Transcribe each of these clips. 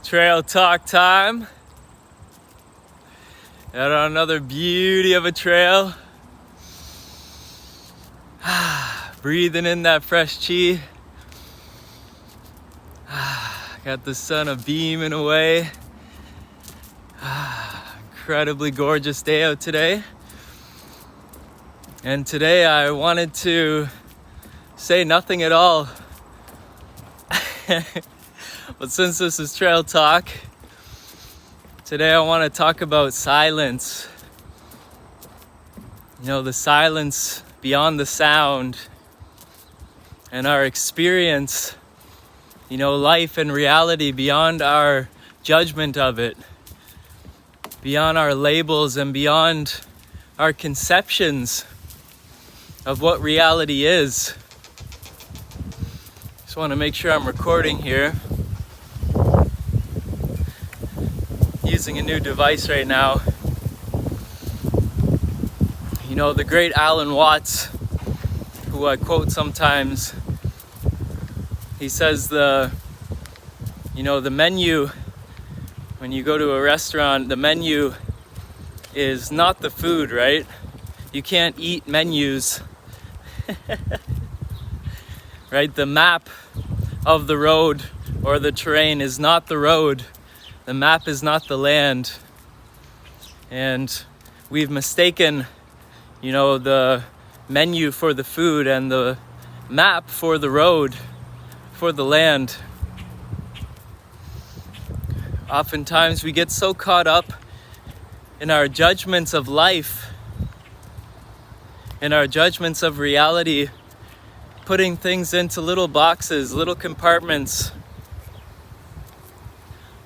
Trail talk time. Out on another beauty of a trail. Breathing in that fresh chi. Got the sun beaming away. Incredibly gorgeous day out today. And today I wanted to say nothing at all. But since this is trail talk, today I want to talk about silence. You know, the silence beyond the sound and our experience, you know, life and reality beyond our judgment of it, beyond our labels and beyond our conceptions of what reality is. Just want to make sure I'm recording here. Using a new device right now. You know, the great Alan Watts, who I quote sometimes, he says the menu, when you go to a restaurant, the menu is not the food, right? You can't eat menus. Right? The map of the road or the terrain is not the road. The map is not the land. And we've mistaken, you know, the menu for the food and the map for the road, for the land. Oftentimes we get so caught up in our judgments of life, in our judgments of reality, putting things into little boxes, little compartments,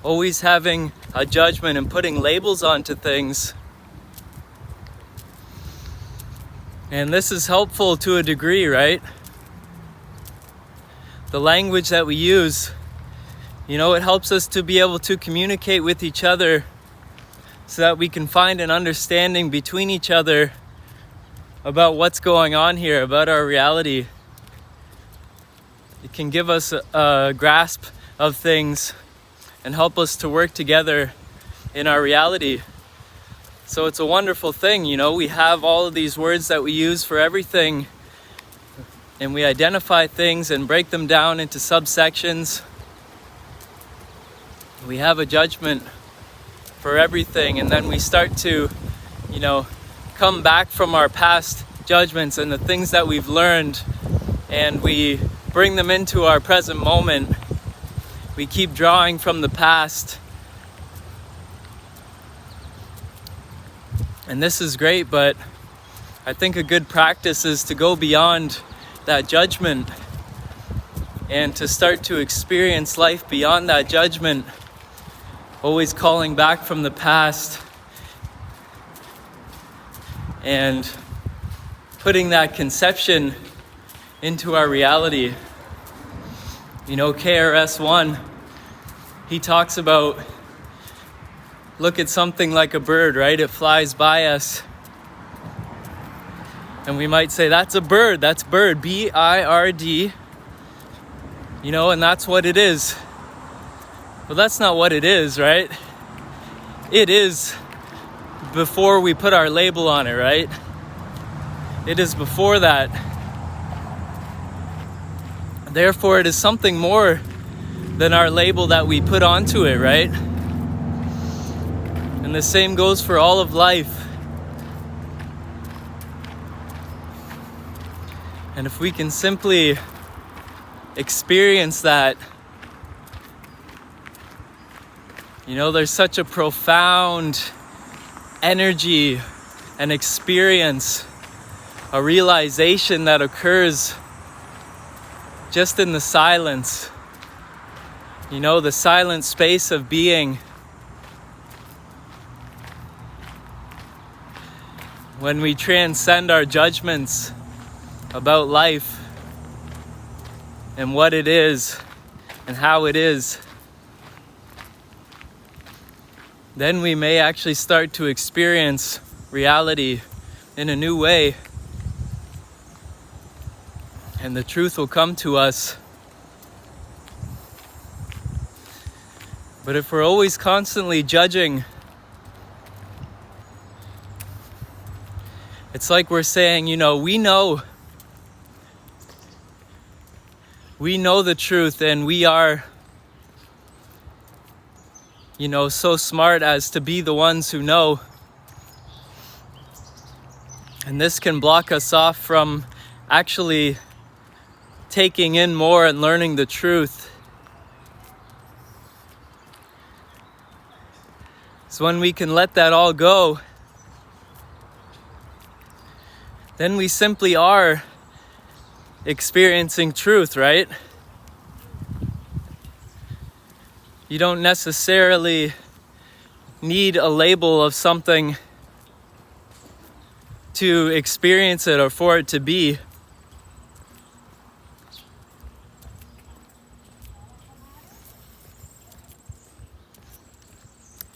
always having a judgment and putting labels onto things. And this is helpful to a degree, right? The language that we use, you know, it helps us to be able to communicate with each other so that we can find an understanding between each other about what's going on here, about our reality. It can give us a grasp of things and help us to work together in our reality. So it's a wonderful thing, you know, we have all of these words that we use for everything, and we identify things and break them down into subsections. We have a judgment for everything, and then we start to, you know, come back from our past judgments and the things that we've learned, and we bring them into our present moment. We keep drawing from the past. And this is great, but I think a good practice is to go beyond that judgment and to start to experience life beyond that judgment, always calling back from the past and putting that conception into our reality. You know, KRS-One, he talks about, look at something like a bird, right? It flies by us. And we might say, that's a bird, that's bird, B-I-R-D. You know, and that's what it is. But that's not what it is, right? It is before we put our label on it, right? It is before that. Therefore, it is something more than our label that we put onto it, right? And the same goes for all of life. And if we can simply experience that, you know, there's such a profound energy and experience, a realization that occurs just in the silence, you know, the silent space of being. When we transcend our judgments about life and what it is and how it is, then we may actually start to experience reality in a new way. And the truth will come to us. But if we're always constantly judging, it's like we're saying, we know the truth, and we are, so smart as to be the ones who know. And this can block us off from actually taking in more and learning the truth. So when we can let that all go, then we simply are experiencing truth, right? You don't necessarily need a label of something to experience it or for it to be.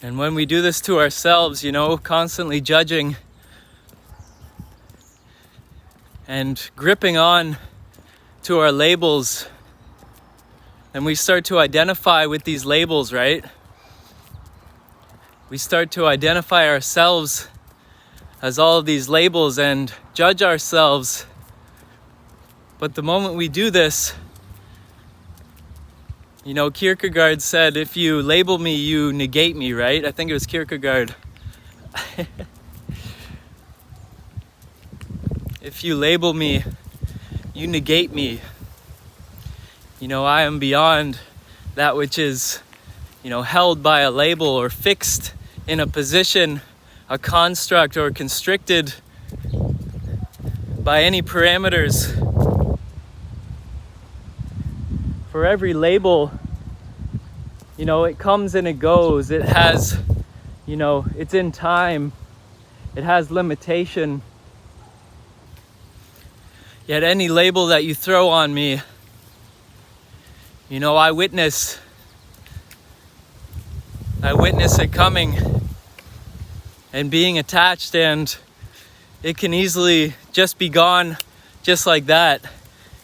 And when we do this to ourselves, constantly judging and gripping on to our labels, and we start to identify with these labels, right? We start to identify ourselves as all of these labels and judge ourselves. But the moment we do this, Kierkegaard said, if you label me, you negate me, right? I think it was Kierkegaard. If you label me, you negate me. I am beyond that which is, held by a label or fixed in a position, a construct, or constricted by any parameters. For every label, it comes and it goes. It has, it's in time. It has limitation. Yet any label that you throw on me, I witness it coming and being attached, and it can easily just be gone just like that.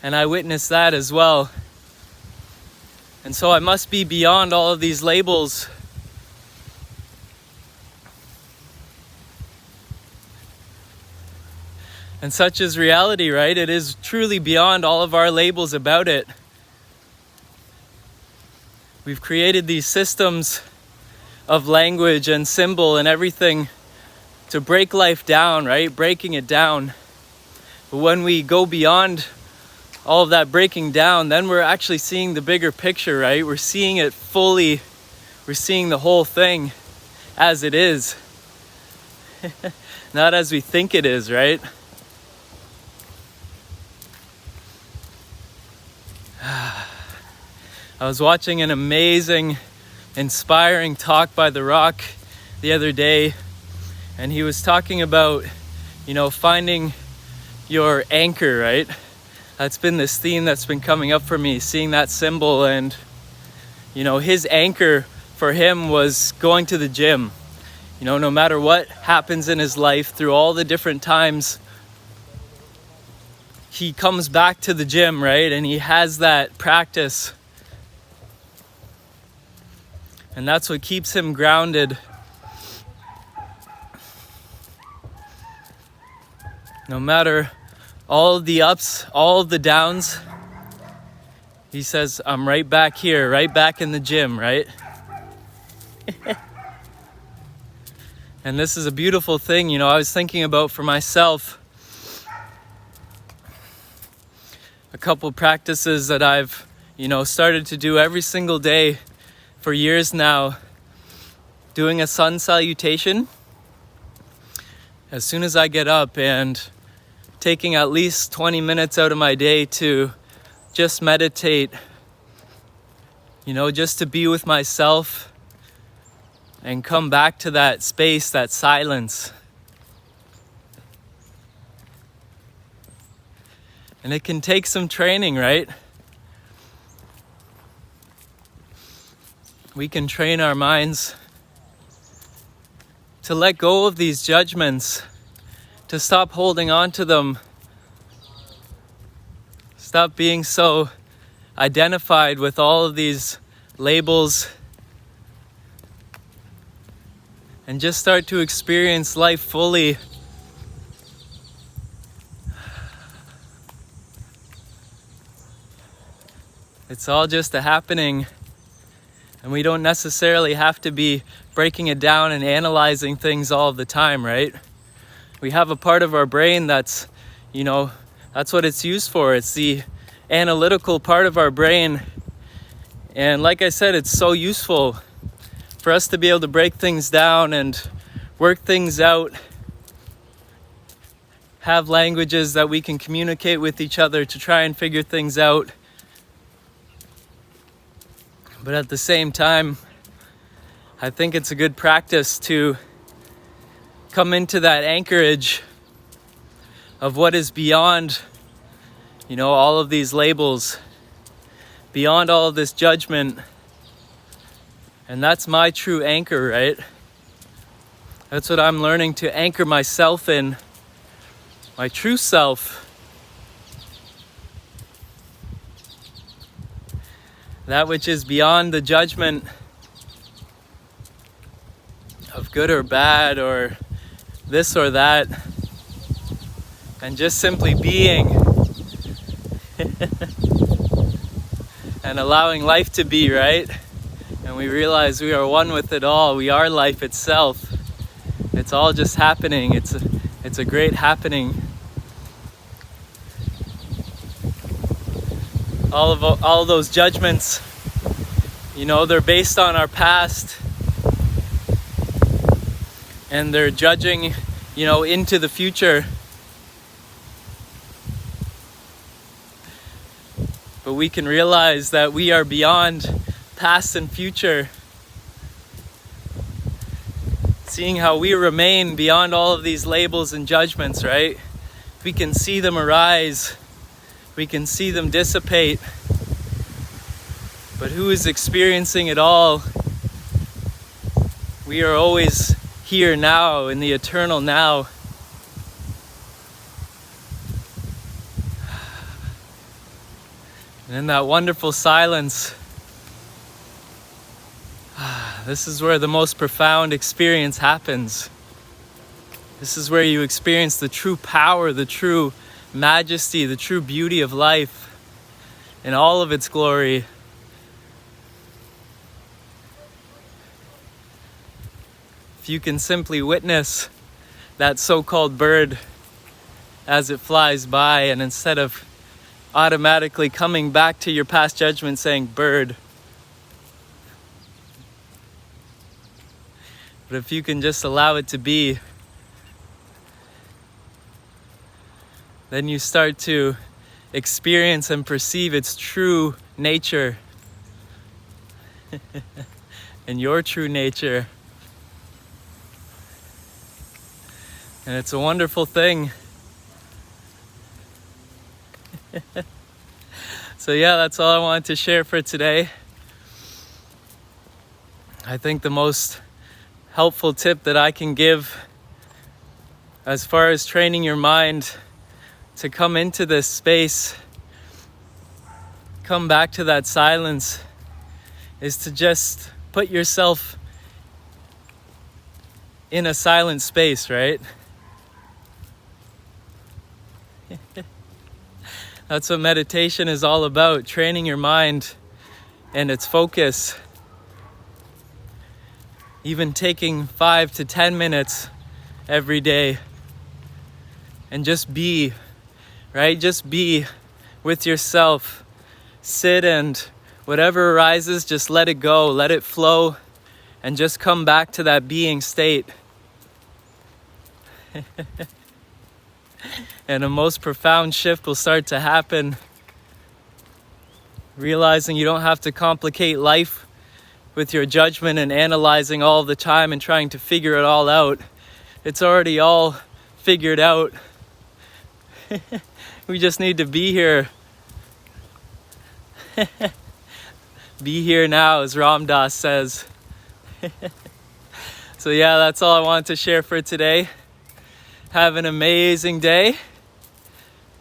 And I witness that as well. And so I must be beyond all of these labels. And such is reality, right? It is truly beyond all of our labels about it. We've created these systems of language and symbol and everything to break life down, right? Breaking it down. But when we go beyond all of that breaking down, then we're actually seeing the bigger picture, right? We're seeing it fully. We're seeing the whole thing as it is. Not as we think it is, right? I was watching an amazing, inspiring talk by The Rock the other day, and he was talking about, finding your anchor, right? That's been this theme that's been coming up for me, seeing that symbol. And, his anchor for him was going to the gym. No matter what happens in his life, through all the different times, he comes back to the gym, right? And he has that practice. And that's what keeps him grounded. No matter all of the ups, all of the downs, he says, I'm right back here, right back in the gym, right? And this is a beautiful thing, I was thinking about for myself a couple practices that I've, started to do every single day for years now. Doing a sun salutation as soon as I get up, and taking at least 20 minutes out of my day to just meditate, just to be with myself and come back to that space, that silence. And it can take some training, right? We can train our minds to let go of these judgments, to stop holding on to them, stop being so identified with all of these labels and just start to experience life fully. It's all just a happening, and we don't necessarily have to be breaking it down and analyzing things all the time, right? We have a part of our brain that's, that's what it's used for. It's the analytical part of our brain. And like I said, it's so useful for us to be able to break things down and work things out, have languages that we can communicate with each other to try and figure things out. But at the same time, I think it's a good practice to come into that anchorage of what is beyond, all of these labels, beyond all of this judgment. And that's my true anchor, right? That's what I'm learning to anchor myself in, my true self. That which is beyond the judgment of good or bad or this or that, and just simply being and allowing life to be, right? And we realize we are one with it all. We are life itself. It's all just happening. It's a great happening. All of those judgments, they're based on our past, and they're judging, into the future. But we can realize that we are beyond past and future. Seeing how we remain beyond all of these labels and judgments, right? We can see them arise. We can see them dissipate. But who is experiencing it all? We are always here now, in the eternal now. And in that wonderful silence, this is where the most profound experience happens. This is where you experience the true power, the true majesty, the true beauty of life in all of its glory. If you can simply witness that so-called bird as it flies by, and instead of automatically coming back to your past judgment saying bird, but if you can just allow it to be, then you start to experience and perceive its true nature and your true nature. And it's a wonderful thing. So yeah, that's all I wanted to share for today. I think the most helpful tip that I can give as far as training your mind to come into this space, come back to that silence, is to just put yourself in a silent space, right? That's what meditation is all about, training your mind and its focus. Even taking 5 to 10 minutes every day and just be, right? Just be with yourself. Sit, and whatever arises, just let it go, let it flow, and just come back to that being state. And a most profound shift will start to happen. Realizing you don't have to complicate life with your judgment and analyzing all the time and trying to figure it all out. It's already all figured out. We just need to be here. Be here now, as Ram Dass says. So yeah, that's all I wanted to share for today. Have an amazing day.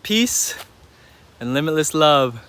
Peace and limitless love.